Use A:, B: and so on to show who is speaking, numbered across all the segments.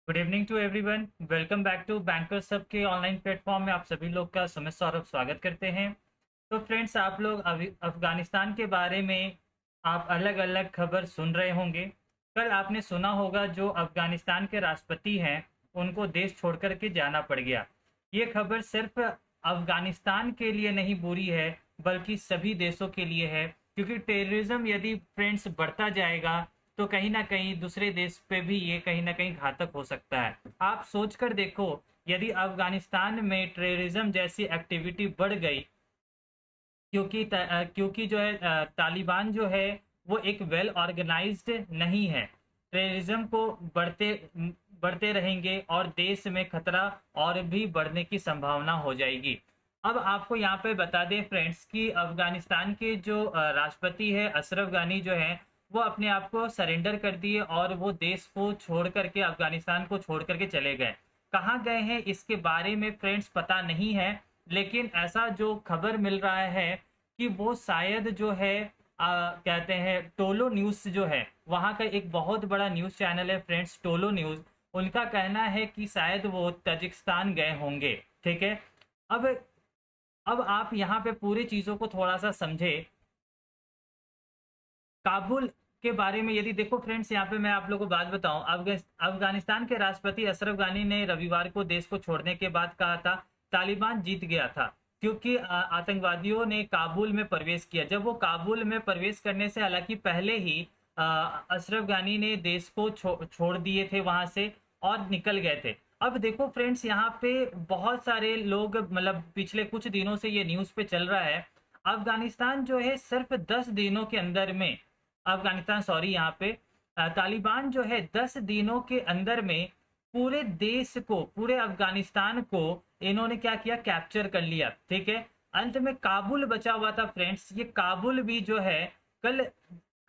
A: Good evening to everyone. Welcome back to banker सब के online platform में आप सभी लोग का सुमित सौरभ स्वागत करते हैं। तो फ्रेंड्स, आप लोग अभी अफगानिस्तान के बारे में आप अलग अलग खबर सुन रहे होंगे। कल आपने सुना होगा जो अफगानिस्तान के राष्ट्रपति हैं उनको देश छोड़ कर के जाना पड़ गया। ये खबर सिर्फ अफगानिस्तान के लिए नहीं बुरी है बल्कि सभी देशों के लिए है, क्योंकि टेररिज्म यदि फ्रेंड्स बढ़ता जाएगा तो कहीं ना कहीं दूसरे देश पे भी ये कहीं ना कहीं घातक हो सकता है। आप सोचकर देखो, यदि अफगानिस्तान में टेररिज्म जैसी एक्टिविटी बढ़ गई, क्योंकि जो है तालिबान जो है वो एक वेल ऑर्गेनाइज्ड नहीं है। टेररिज्म को बढ़ते बढ़ते रहेंगे और देश में खतरा और भी बढ़ने की संभावना हो जाएगी। अब आपको यहाँ पे बता दें फ्रेंड्स कि अफगानिस्तान के जो राष्ट्रपति है अशरफ गानी जो है वो अपने आप को सरेंडर कर दिए और वो देश को छोड़ करके अफगानिस्तान को छोड़ करके चले गए। कहाँ गए हैं इसके बारे में फ्रेंड्स पता नहीं है, लेकिन ऐसा जो खबर मिल रहा है कि वो शायद जो है कहते हैं टोलो न्यूज़ जो है वहाँ का एक बहुत बड़ा न्यूज़ चैनल है फ्रेंड्स, टोलो न्यूज़। उनका कहना है कि शायद वो तजिकिस्तान गए होंगे। ठीक है। अब अब आप यहाँ पे पूरी चीज़ों को थोड़ा सा समझे। काबुल के बारे में यदि देखो फ्रेंड्स, यहाँ पे मैं आप लोगों को बात बताऊं, अफगानिस्तान के राष्ट्रपति अशरफ गानी ने रविवार को देश को छोड़ने के बाद कहा था तालिबान जीत गया था, क्योंकि आतंकवादियों ने काबुल में प्रवेश किया। जब वो काबुल में प्रवेश करने से हालांकि पहले ही अशरफ गानी ने देश को छोड़ दिए थे वहां से और निकल गए थे। अब देखो फ्रेंड्स, यहाँ पे बहुत सारे लोग, मतलब पिछले कुछ दिनों से ये न्यूज पे चल रहा है, अफगानिस्तान जो है सिर्फ 10 दिनों के अंदर में, अफगानिस्तान सॉरी यहाँ पे तालिबान जो है 10 दिनों के अंदर में पूरे देश को, पूरे अफगानिस्तान को इन्होंने क्या किया, कैप्चर कर लिया। ठीक है। अंत में काबुल बचा हुआ था फ्रेंड्स। ये काबुल भी जो है कल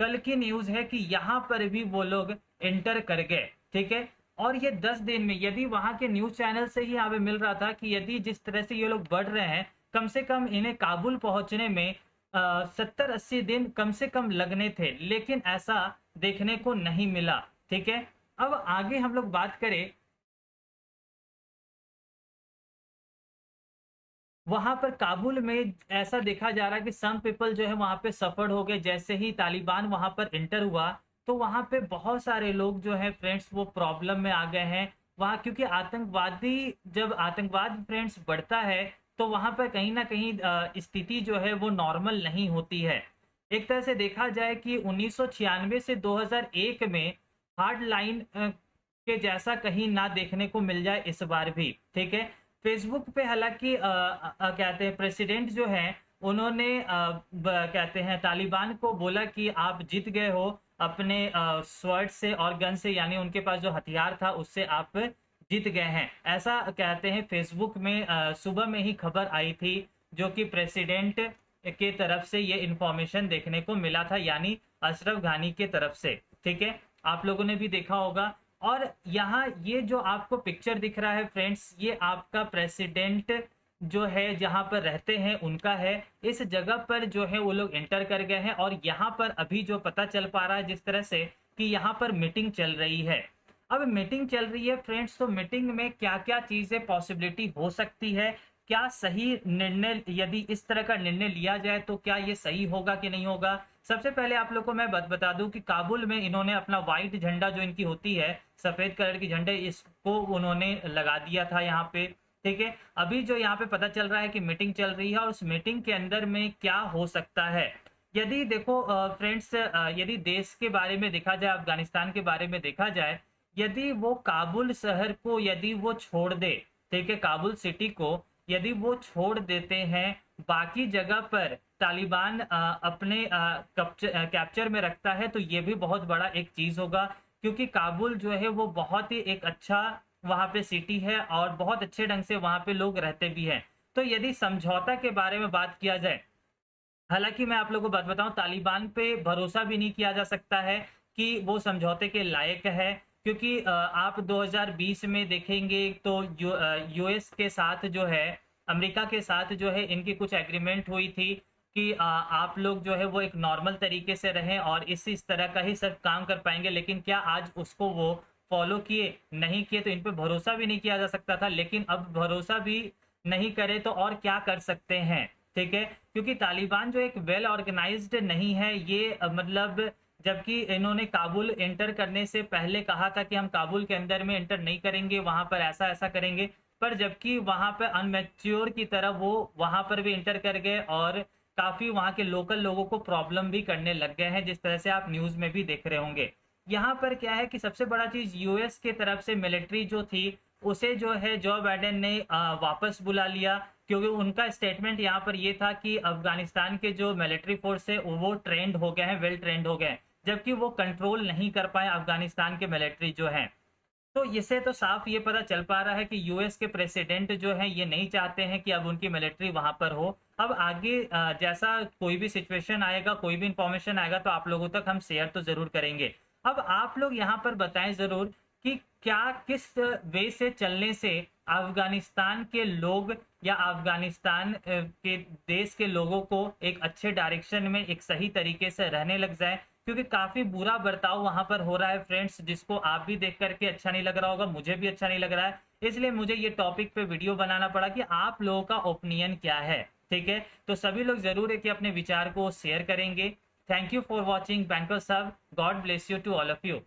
A: कल की न्यूज है कि यहाँ पर भी वो लोग एंटर कर गए। ठीक है। और ये 10 दिन में, यदि वहां के न्यूज चैनल से ही यहाँ पे मिल रहा था कि यदि जिस तरह से ये लोग बढ़ रहे हैं, कम से कम इन्हें काबुल पहुंचने में 70-80 दिन कम से कम लगने थे, लेकिन ऐसा देखने को नहीं मिला। ठीक है। अब आगे हम लोग बात करें, वहां पर काबुल में ऐसा देखा जा रहा है कि सम पीपल जो है वहां पे सफर्ड हो गए। जैसे ही तालिबान वहां पर इंटर हुआ तो वहां पे बहुत सारे लोग जो है फ्रेंड्स वो प्रॉब्लम में आ गए हैं वहां, क्योंकि जब आतंकवाद फ्रेंड्स बढ़ता है तो वहां पर कहीं ना कहीं स्थिति जो है वो नॉर्मल नहीं होती है। एक तरह से देखा जाए कि 1996 से 2001 में हार्ड लाइन के जैसा कहीं ना देखने को मिल जाए इस बार भी। ठीक है। फेसबुक पे हालांकि कहते हैं प्रेसिडेंट जो हैं उन्होंने कहते हैं तालिबान को बोला कि आप जीत गए हो अपने स्वर्ड से और गन से, यानी उनके पास जो हथियार था उससे आप जीत गए हैं, ऐसा कहते हैं। फेसबुक में सुबह में ही खबर आई थी जो कि प्रेसिडेंट के तरफ से ये इंफॉर्मेशन देखने को मिला था, यानी अशरफ घानी के तरफ से। ठीक है। आप लोगों ने भी देखा होगा। और यहाँ ये जो आपको पिक्चर दिख रहा है फ्रेंड्स, ये आपका प्रेसिडेंट जो है जहां पर रहते हैं उनका है। इस जगह पर जो है वो लोग एंटर कर गए हैं और यहाँ पर अभी जो पता चल पा रहा है जिस तरह से कि यहाँ पर मीटिंग चल रही है। अब मीटिंग चल रही है फ्रेंड्स, तो मीटिंग में क्या क्या चीजें पॉसिबिलिटी हो सकती है, क्या सही निर्णय, यदि इस तरह का निर्णय लिया जाए तो क्या ये सही होगा कि नहीं होगा। सबसे पहले आप लोग को मैं बता दूं कि काबुल में इन्होंने अपना व्हाइट झंडा जो इनकी होती है, सफेद कलर की झंडे, इसको उन्होंने लगा दिया था यहाँ पे। ठीक है। अभी जो यहाँ पे पता चल रहा है कि मीटिंग चल रही है और उस मीटिंग के अंदर में क्या हो सकता है। यदि देखो फ्रेंड्स, यदि देश के बारे में देखा जाए, अफगानिस्तान के बारे में देखा जाए, यदि वो काबुल शहर को यदि वो छोड़ दे, ठीक है, काबुल सिटी को यदि वो छोड़ देते हैं, बाकी जगह पर तालिबान अपने कैप्चर में रखता है, तो ये भी बहुत बड़ा एक चीज होगा, क्योंकि काबुल जो है वो बहुत ही एक अच्छा वहां पे सिटी है और बहुत अच्छे ढंग से वहां पे लोग रहते भी हैं। तो यदि समझौता के बारे में बात किया जाए, हालांकि मैं आप लोगों को बात बताऊं, तालिबान पे भरोसा भी नहीं किया जा सकता है कि वो समझौते के लायक है, क्योंकि आप 2020 में देखेंगे तो यूएस के साथ जो है, अमेरिका के साथ जो है इनकी कुछ एग्रीमेंट हुई थी कि आप लोग जो है वो एक नॉर्मल तरीके से रहें और इस तरह का ही सब काम कर पाएंगे, लेकिन क्या आज उसको वो फॉलो किए, नहीं किए तो इन पे भरोसा भी नहीं किया जा सकता था, लेकिन अब भरोसा भी नहीं करे तो और क्या कर सकते हैं, ठीक है। क्योंकि तालिबान जो एक वेल ऑर्गेनाइज्ड नहीं है, ये मतलब जबकि इन्होंने काबुल एंटर करने से पहले कहा था कि हम काबुल के अंदर में एंटर नहीं करेंगे, वहां पर ऐसा ऐसा करेंगे, पर जबकि वहां पर अनमेच्योर की तरह वो वहां पर भी एंटर कर गए और काफी वहां के लोकल लोगों को प्रॉब्लम भी करने लग गए हैं, जिस तरह से आप न्यूज में भी देख रहे होंगे। यहाँ पर क्या है कि सबसे बड़ा चीज यूएस के तरफ से मिलिट्री जो थी उसे जो है जो बाइडेन ने वापस बुला लिया, क्योंकि उनका स्टेटमेंट यहाँ पर ये था कि अफगानिस्तान के जो मिलिट्री फोर्स है वो ट्रेंड हो गए हैं, वेल ट्रेंड हो गए हैं, जबकि वो कंट्रोल नहीं कर पाए अफगानिस्तान के मिलिट्री जो है। तो इससे तो साफ ये पता चल पा रहा है कि यूएस के प्रेसिडेंट जो है ये नहीं चाहते हैं कि अब उनकी मिलिट्री वहां पर हो। अब आगे जैसा कोई भी सिचुएशन आएगा, कोई भी इंफॉर्मेशन आएगा तो आप लोगों तक हम शेयर तो जरूर करेंगे। अब आप लोग यहाँ पर बताएं जरूर कि क्या किस वे से चलने से अफगानिस्तान के लोग या अफगानिस्तान के देश के लोगों को एक अच्छे डायरेक्शन में एक सही तरीके से रहने लग जाए, क्योंकि काफी बुरा बर्ताव वहां पर हो रहा है फ्रेंड्स, जिसको आप भी देख करके अच्छा नहीं लग रहा होगा, मुझे भी अच्छा नहीं लग रहा है। इसलिए मुझे ये टॉपिक पे वीडियो बनाना पड़ा कि आप लोगों का ओपिनियन क्या है, ठीक है। तो सभी लोग जरूर है कि अपने विचार को शेयर करेंगे। Thank you for watching banker साहब, God bless you to all of you.